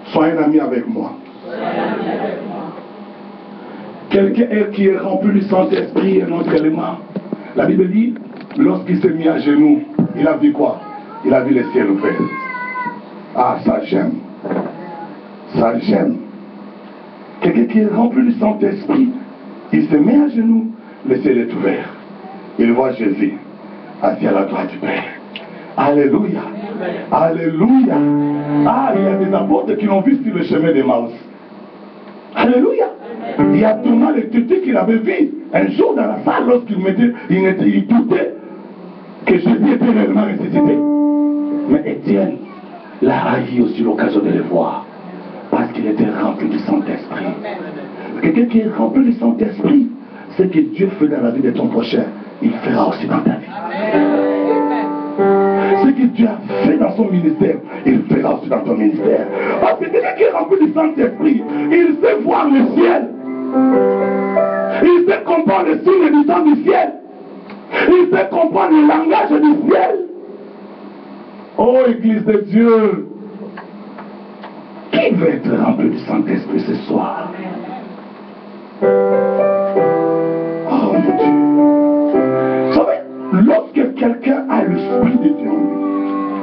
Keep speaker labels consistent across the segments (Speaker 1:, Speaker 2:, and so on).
Speaker 1: Sois un ami avec moi. Quelqu'un qui est rempli du Saint-Esprit et non seulement. La Bible dit, lorsqu'il s'est mis à genoux, il a vu quoi? Il a vu les ciels ouverts. Ah, ça j'aime. Ça j'aime. Quelqu'un qui est rempli du Saint-Esprit, il se met à genoux, le ciel est ouvert. Il voit Jésus assis à la droite du Père. Alléluia. Alléluia. Ah, il y a des apôtres qui l'ont vu sur le chemin d'Emmaüs. Alléluia. Il y a Thomas le tété qu'il avait vu un jour dans la salle lorsqu'il il doutait que Jésus était réellement ressuscité. Mais Étienne l'a eu aussi l'occasion de le voir parce qu'il était rempli du Saint-Esprit. Quelqu'un qui est rempli du Saint-Esprit, ce que Dieu fait dans la vie de ton prochain, il fera aussi dans ta vie. Ce que Dieu a fait dans son ministère, il fera aussi dans ton ministère. Parce que quelqu'un qui est rempli du Saint-Esprit, il sait voir le ciel. Il sait comprendre les signes du temps du ciel. Il sait comprendre le langage du ciel. Oh, Église de Dieu, qui veut être rempli du Saint-Esprit ce soir? Oh mon Dieu. Vous savez, lorsque quelqu'un a l'Esprit de Dieu en lui,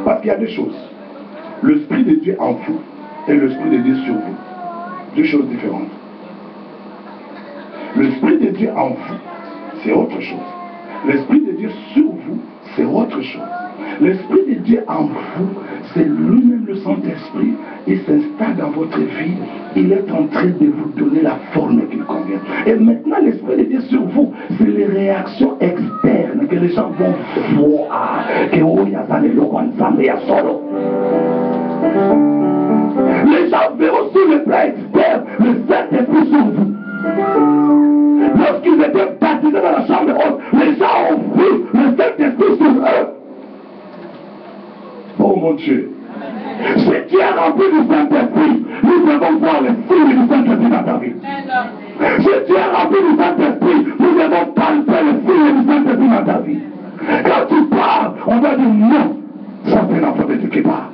Speaker 1: parce qu'il y a deux choses. L'Esprit de Dieu en vous et l'Esprit de Dieu sur vous. Deux choses différentes. L'Esprit de Dieu en vous, c'est autre chose. L'Esprit de Dieu sur vous, c'est autre chose. L'Esprit de Dieu en vous, c'est lui-même le Saint-Esprit. Il s'installe dans votre vie. Il est en train de vous donner la forme qu'il convient. Et maintenant, l'Esprit de Dieu sur vous, c'est les réactions externes que les gens vont voir. Que oh, il y a ça, les locaux ensemble, il y a solo. Les gens verront sur le plan externe le Saint-Esprit sur vous. Lorsqu'ils étaient baptisés dans la chambre haute, les gens ont vu le Saint-Esprit sur eux. Oh mon Dieu. Si tu es rempli du Saint-Esprit, nous devons voir les signes du Saint-Esprit dans ta vie. Si tu es rempli du Saint-Esprit, nous devons palper les signes du Saint-Esprit dans ta vie. Quand tu parles, on va dire non, ça c'est l'enfant de Dieu qui parle.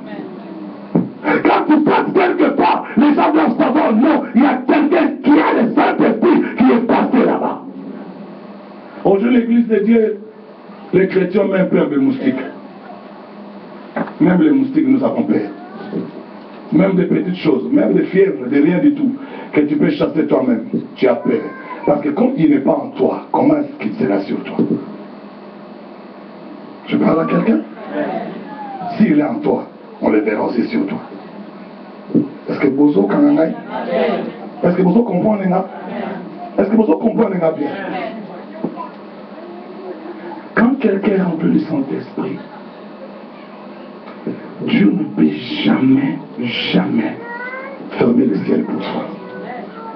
Speaker 1: Quand tu passes quelque part, les gens doivent savoir non, il y a quelqu'un qui a le Saint-Esprit qui est passé là-bas. Aujourd'hui, l'église de Dieu, les chrétiens ont même peur des moustiques. Même les moustiques nous accompagnent. Même des petites choses, même des fièvres, de rien du tout, que tu peux chasser toi-même. Tu as peur. Parce que comme il n'est pas en toi, comment est-ce qu'il sera sur toi? Je parle à quelqu'un? S'il est en toi, on le verra aussi sur toi. Est-ce que vous comprenez? Est-ce que vous comprenez? Est-ce que vous comprenez bien? Quand quelqu'un est rempli du Saint-Esprit, Dieu ne peut jamais, jamais fermer le ciel pour toi.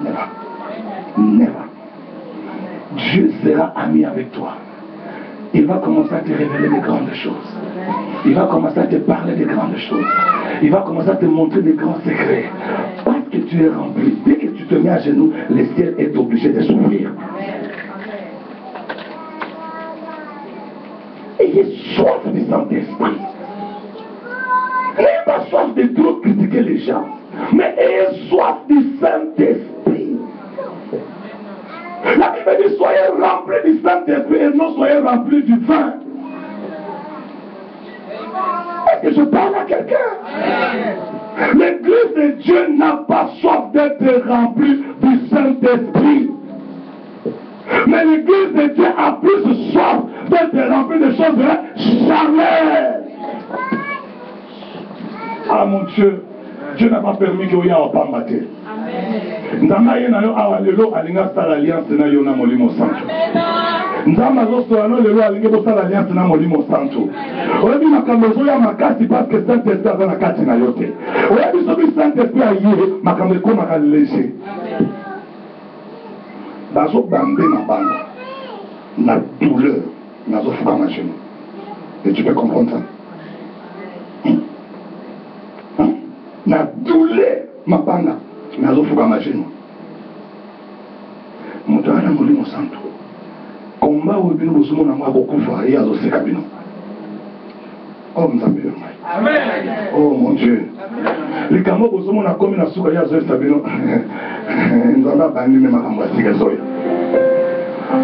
Speaker 1: Never. Never. Dieu sera ami avec toi. Il va commencer à te révéler des grandes choses. Il va commencer à te parler des grandes choses. Il va commencer à te montrer des grands secrets. Parce que tu es rempli. Dès que tu te mets à genoux, le ciel est obligé de s'ouvrir. Ayez soif du Saint-Esprit. N'ayez pas soif de trop critiquer les gens, mais ayez soif du Saint-Esprit. La Bible dit soyez remplis du Saint-Esprit et non soyez remplis du vin. Est-ce que je parle à quelqu'un? L'église de Dieu n'a pas soif d'être remplie du Saint-Esprit. Mais l'église de Dieu a plus soif d'être remplie de choses charnelles. Ah mon Dieu, Dieu n'a pas permis qu'il y ait un pas maté. Nzambe na yo awa lelo alinga sala alliance na yo na molimo santo. Nzambe zosola no lelo alinga bosala alliance na molimo santo. Oyebi makambo ezoya makasi parce que Saint-Esprit aza na kati na yo te. Oyebi soki Saint-Esprit aye makambo ekomaka léger. Nazobambe na banda na douleur nazofuka ma genou. Et tu peux comprendre ça? Na douleur mabanga nazofuka ma genou. Moto ana molimo santo. Komba oyo bino bozomona mwa kokufa ye azoseka bino. Oh Nzambe yo mai. Oh mon Dieu. Les camots, on a commis la souka, ya zoé sabino. Nous en avons banni même à Kambasi, zoé.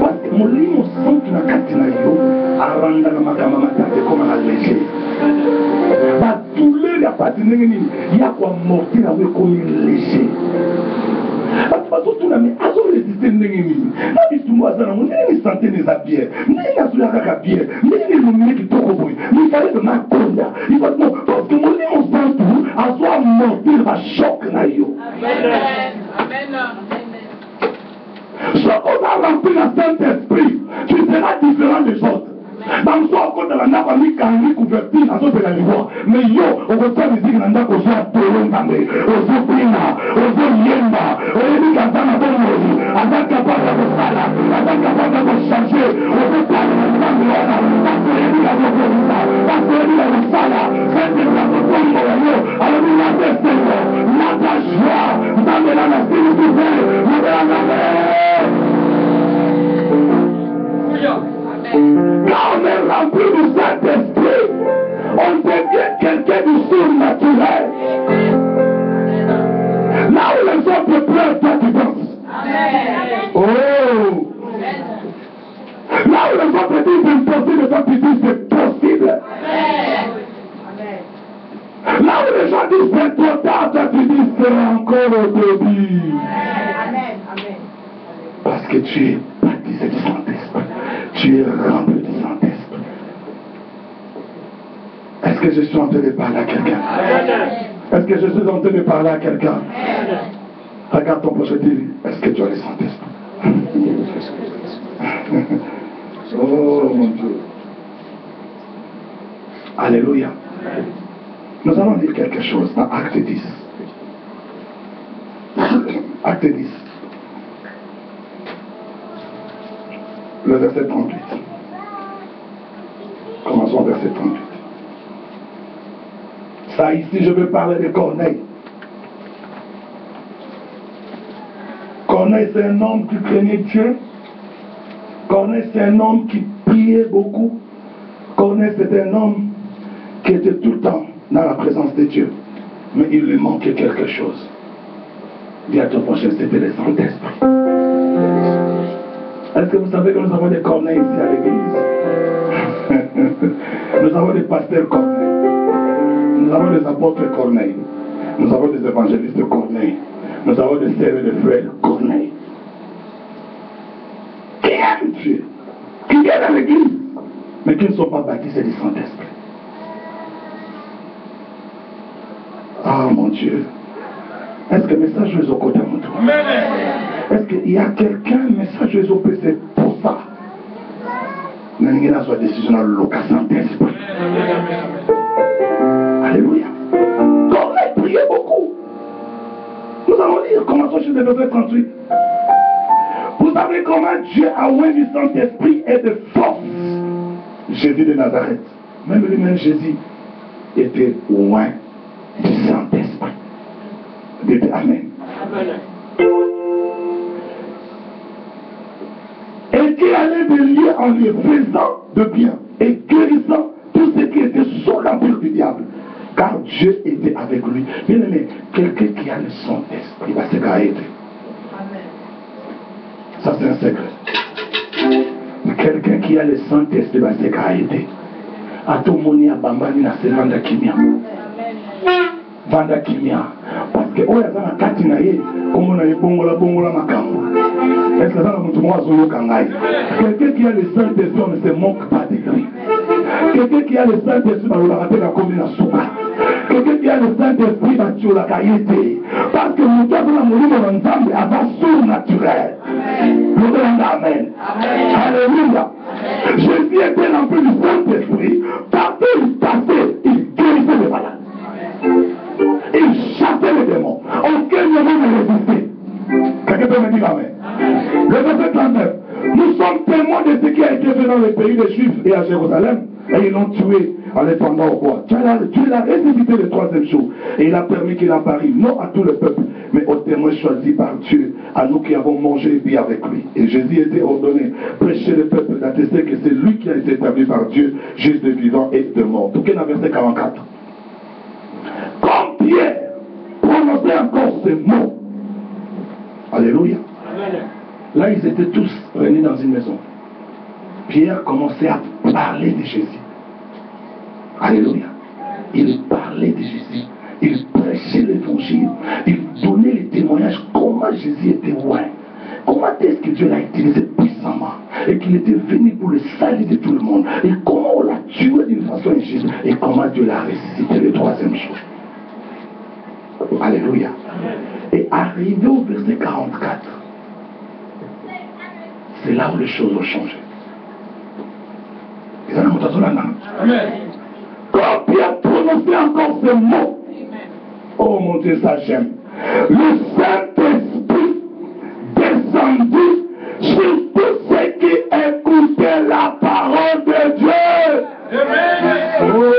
Speaker 1: Parce que mon limo sent na katina yo, aranda na makama matate comme un léger. Ba douleur ya patine nini, ya kwa mortir à we comme léger. Parce que tout le monde a résisté nini. Na bitu moi ça na mon nini santé des habits. Nini na sula kaka bien. Nini mon nini qui toko boy. Ni fallait de ma konya. Il va non parce que mon limo sent tout, a soit mortir va choc na yo. Amen. Amen. Chaque fois qu'on a rempli le Saint-Esprit, tu seras différent des autres. Dans le soir, quand on a mis un couverture, on a fait la loi. Mais yo, on va faire des signes dans le soir, on va faire Pina, on va faire Yemba, on va dire qu'à ça, on va faire à ça, capable de faire à ça, capable de changer, on va parler de ça, parce que les gars vont faire ça, parce que les gars vont faire ça, c'est des gens qui font le alors nous la testons, la joie, vous avez la nation, vous avez la nation. Quand on est rempli du Saint-Esprit, on devient quelqu'un de surnaturel. Là où les autres pleurent, toi tu danses. Oh! Là où les autres disent impossible, toi tu dis c'est possible. Là où les gens disent c'est trop tard, toi tu dis c'est encore au début. Parce que tu es baptisé du Saint-Esprit. Tu es rempli du Saint-Esprit. Est-ce que je suis en train de parler à quelqu'un? Est-ce que je suis en train de parler à quelqu'un? Regarde ton prochain, dis, est-ce que tu as le Saint-Esprit? Oh mon Dieu. Alléluia. Nous allons dire quelque chose dans Acte 10. Acte 10. Le verset 38. Commençons au verset 38. Ça ici, je veux parler de Corneille. Corneille, c'est un homme qui craignait Dieu. Corneille, c'est un homme qui priait beaucoup. Corneille, c'est un homme qui était tout le temps dans la présence de Dieu. Mais il lui manquait quelque chose. Dis à ton prochain, c'était le Saint-Esprit. Est-ce que vous savez que nous avons des Corneilles ici à l'église? Nous avons des pasteurs Corneilles. Nous avons des apôtres Corneilles. Nous avons des évangélistes Corneilles. Nous avons des sœurs et des frères Corneilles. Qui aiment Dieu, qui viennent à l'église, mais qui ne sont pas baptisés du Saint-Esprit. Ah mon Dieu. Est-ce que le message est au côté de mon tour? Est-ce qu'il y a quelqu'un, le message est au PC pour ça? Nous avons une décision dans le local Saint-Esprit. Alléluia. Corneille priait beaucoup. Nous allons lire, commençons chez le verset 38. Vous savez comment Dieu a oint du Saint-Esprit et de force Jésus de Nazareth. Même lui-même, Jésus était oint du Saint-Esprit. Dites Amen. Et qui allait de lieu en lieu, faisant de bien et guérissant tout ce qui était sous l'empire du diable. Car Dieu était avec lui. Bien aimé, quelqu'un qui a le Saint-Esprit va se aider. Ça c'est un secret. Quelqu'un qui a le Saint-Esprit va se aider. A tout le monde a bambani na se vanda kimia. Vanda kimia. Parce que oya zana kati na ye, comme on a bongola makambo. Est-ce que ça va nous voir sur kangai? Quelqu'un qui a le Saint-Esprit ne se moque pas de lui. Quelqu'un qui a le Saint-Esprit va le rappeler la commune à Souka. Quelqu'un qui a le Saint-Esprit va tuer la caillette. Parce que nous avons mourir ensemble à la surnaturel. Nous devons Amen. Alléluia. Jésus était rempli du Saint-Esprit. Partout où il passait, il guérissait les malades. Il chassait les démons. Aucun démon ne résistait. Quelqu'un peut me dire Amen. Le verset 39. Nous sommes témoins de ce qui a été fait dans le pays des Juifs et à Jérusalem. Et ils l'ont tué en les pendant au roi. Dieu l'a ressuscité le troisième jour. Et il a permis qu'il apparût, non à tout le peuple, mais aux témoins choisis par Dieu, à nous qui avons mangé et bu avec lui. Et Jésus était ordonné, prêcher le peuple, d'attester que c'est lui qui a été établi par Dieu, juste de vivant et de mort. Tout cas, dans verset 44. ces mots. Alléluia. Là, ils étaient tous réunis dans une maison. Pierre commençait à parler de Jésus. Alléluia. Il parlait de Jésus. Il prêchait l'évangile. Il donnait les témoignages comment Jésus était loin. Comment est-ce que Dieu l'a utilisé puissamment et qu'il était venu pour le salut de tout le monde. Et comment on l'a tué d'une façon injuste et comment Dieu l'a ressuscité le troisième jour. Alléluia. Et arrivé au verset 44, c'est là où les choses ont changé. Amen. Quand Pierre prononçait encore ce mot, oh mon Dieu, ça j'aime. Le Saint-Esprit descendit sur tous ceux qui écoutaient la parole de Dieu. Amen. Oh.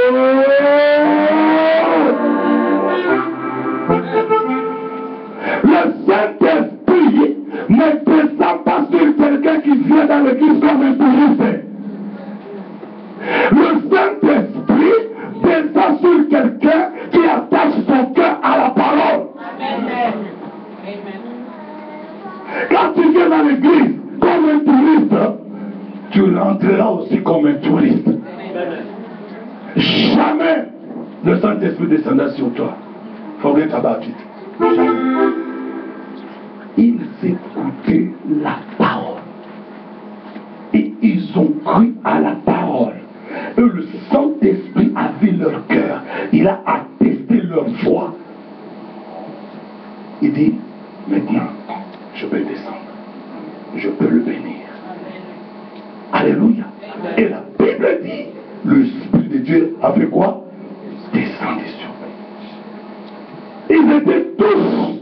Speaker 1: Le Saint-Esprit ne descend pas sur quelqu'un qui vient dans l'église comme un touriste. Le Saint-Esprit descend sur quelqu'un qui attache son cœur à la parole. Amen. Quand tu viens dans l'église comme un touriste, tu rentreras aussi comme un touriste. Amen. Jamais le Saint-Esprit descendra sur toi. Forget about it. Jamais. Ils écoutaient la parole. Et ils ont cru à la parole. Et le Saint-Esprit a vu leur cœur. Il a attesté leur foi. Il dit, maintenant, je peux descendre. Je peux le bénir. Alléluia. Et la Bible dit, le Esprit de Dieu a fait quoi? Descendre sur eux. Ils étaient tous